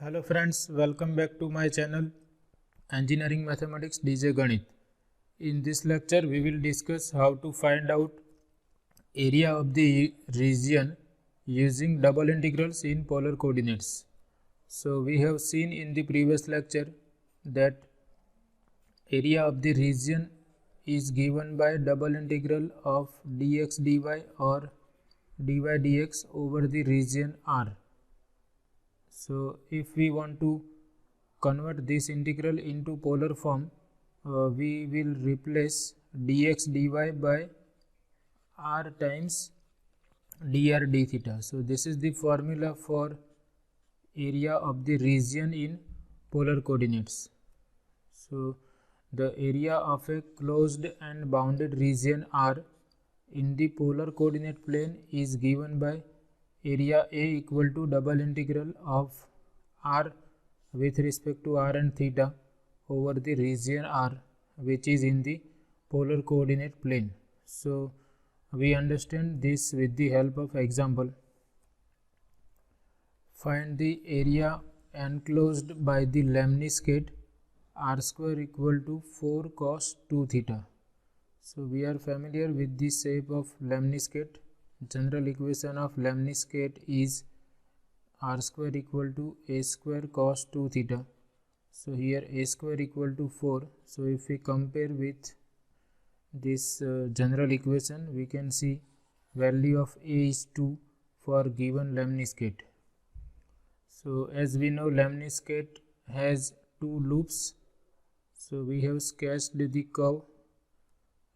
Hello friends, welcome back to my channel Engineering Mathematics DJ Ganit. In this lecture we will discuss how to find out area of the region using double integrals in polar coordinates. So we have seen in the previous lecture that area of the region is given by double integral of dx dy or dy dx over the region R. So if we want to convert this integral into polar form, we will replace dx dy by r times dr d theta. So this is the formula for area of the region in polar coordinates. So the area of a closed and bounded region R in the polar coordinate plane is given by area A equal to double integral of R with respect to r and theta over the region R which is in the polar coordinate plane. So we understand this with the help of example. Find the area enclosed by the lemniscate r square equal to 4 cos 2 theta. So we are familiar with the shape of lemniscate. General equation of lemniscate is r square equal to a square cos 2 theta. So here a square equal to 4. So if we compare with this general equation, we can see value of a is 2 for given lemniscate. So as we know, lemniscate has two loops. So we have sketched the curve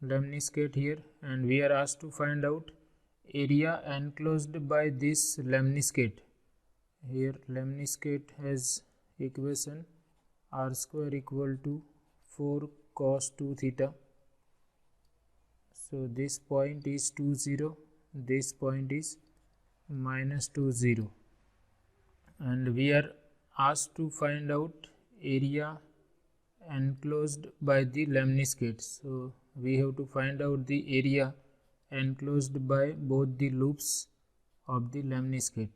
lemniscate here and we are asked to find out area enclosed by this lemniscate. Here lemniscate has equation r square equal to 4 cos 2 theta. So this point is 2 0, this point is minus 2 0, and we are asked to find out area enclosed by the lemniscate. So we have to find out the area enclosed by both the loops of the lemniscate.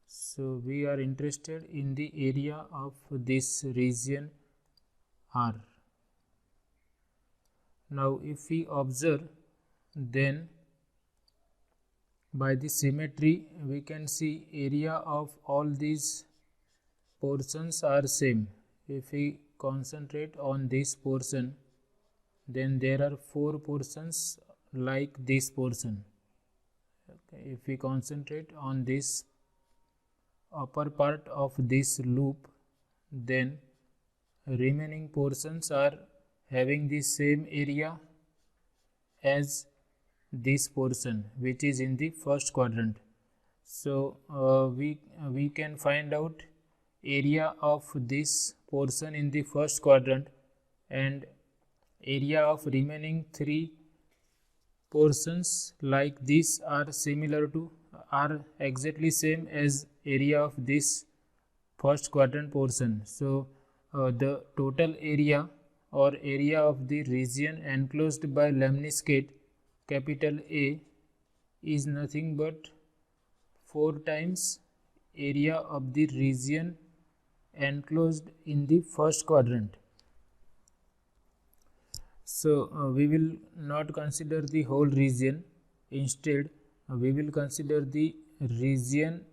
So we are interested in the area of this region R. Now if we observe, then by the symmetry we can see area of all these portions are same. If we concentrate on this portion, then there are 4 portions like this portion. Okay. If we concentrate on this upper part of this loop, then remaining portions are having the same area as this portion which is in the first quadrant. So we can find out area of this portion in the first quadrant and area of remaining 3 portions like this are exactly same as area of this first quadrant portion. So the total area or area of the region enclosed by lemniscate capital A is nothing but 4 times area of the region enclosed in the first quadrant. So we will not consider the whole region. Instead we will consider the region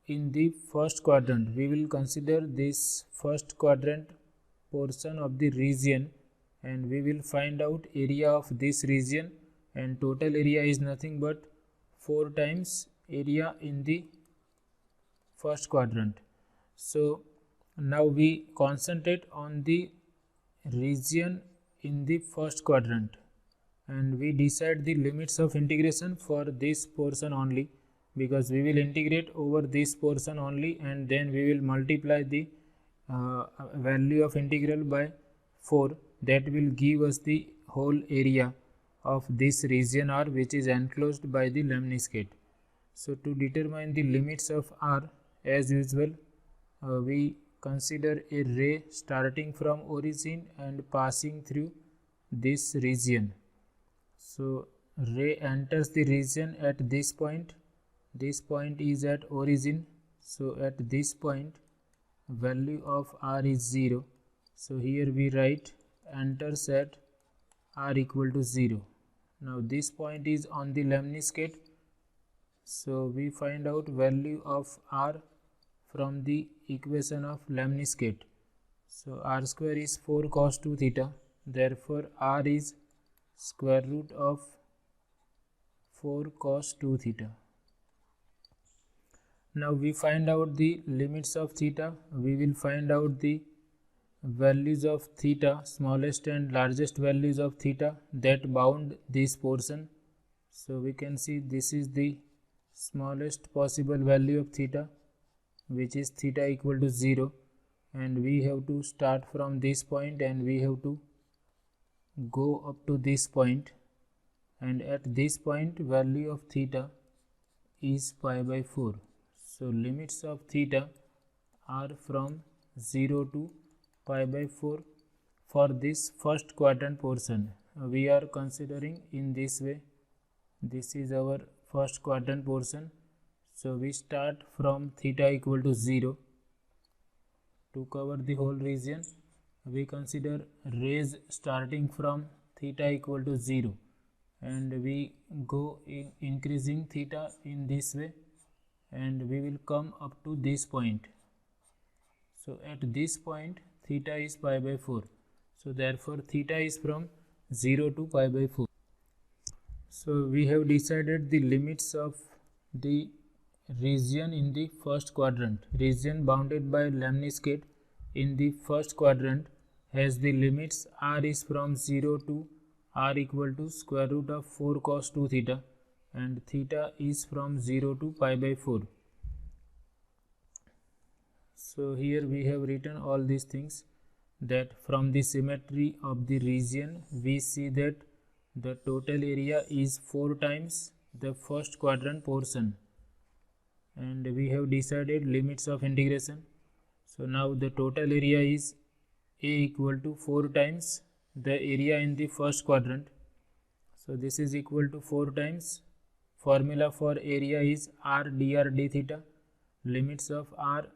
in the first quadrant. We will consider this first quadrant portion of the region and we will find out area of this region, and total area is nothing but 4 times area in the first quadrant. So now we concentrate on the region in the first quadrant and we decide the limits of integration for this portion only, because we will integrate over this portion only and then we will multiply the value of integral by 4. That will give us the whole area of this region R which is enclosed by the lemniscate. So to determine the limits of R, as usual, we consider a ray starting from origin and passing through this region. So ray enters the region at this point, this point is at origin, so at this point value of r is 0. So here we write enters at r equal to 0. Now this point is on the lemniscate, so we find out value of r from the equation of lemniscate. So r square is 4 cos 2 theta, therefore r is square root of 4 cos 2 theta. Now we find out the limits of theta. We will find out the values of theta, smallest and largest values of theta that bound this portion. So we can see this is the smallest possible value of theta, which is theta equal to 0, and we have to start from this point and we have to go up to this point, and at this point value of theta is pi by 4. So limits of theta are from 0 to pi by 4 for this first quadrant portion. We are considering in this way. This is our first quadrant portion. So we start from theta equal to 0 to cover the whole region. We consider rays starting from theta equal to 0, and we go increasing theta in this way, and we will come up to this point. So at this point theta is pi by 4. So therefore theta is from 0 to pi by 4. So we have decided the limits of the region in the first quadrant. Region bounded by lemniscate in the first quadrant has the limits r is from 0 to r equal to square root of 4 cos 2 theta, and theta is from 0 to pi by 4. So here we have written all these things, that from the symmetry of the region we see that the total area is 4 times the first quadrant portion, and we have decided limits of integration. So now the total area is A equal to 4 times the area in the first quadrant. So this is equal to 4 times. Formula for area is r dr d theta. Limits of r,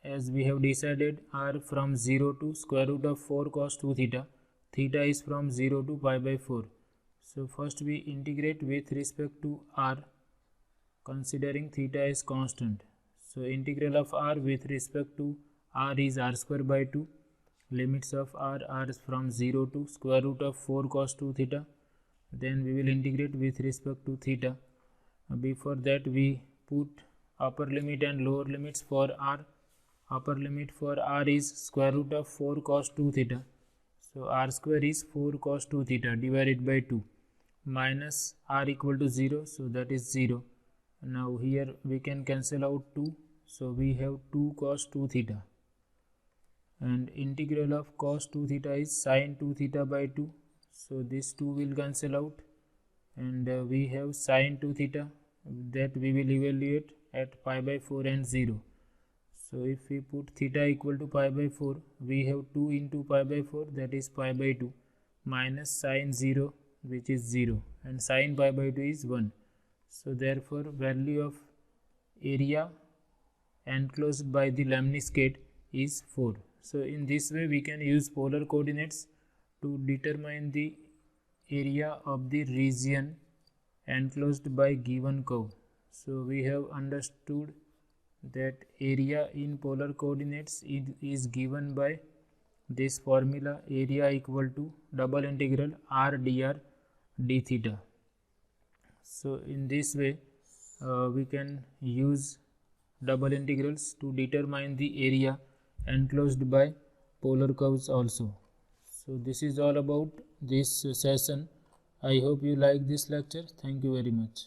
as we have decided, are from 0 to square root of 4 cos 2 theta. Theta is from 0 to pi by 4. So first we integrate with respect to r, considering theta is constant. So integral of r with respect to r is r square by 2. Limits of r are from 0 to square root of 4 cos 2 theta. Then we will integrate with respect to theta. Before that we put upper limit and lower limits for r. Upper limit for r is square root of 4 cos 2 theta. So r square is 4 cos 2 theta divided by 2 minus r equal to 0, so that is 0. Now here we can cancel out 2, so we have 2 cos 2 theta, and integral of cos 2 theta is sin 2 theta by 2, so this 2 will cancel out, and we have sin 2 theta that we will evaluate at pi by 4 and 0. So if we put theta equal to pi by 4, we have 2 into pi by 4, that is pi by 2, minus sin 0, which is 0, and sin pi by 2 is 1. So therefore value of area enclosed by the lemniscate is 4. So in this way we can use polar coordinates to determine the area of the region enclosed by given curve. So we have understood that area in polar coordinates is given by this formula, area equal to double integral r dr d theta. So in this way we can use double integrals to determine the area enclosed by polar curves also. So this is all about this session. I hope you like this lecture. Thank you very much.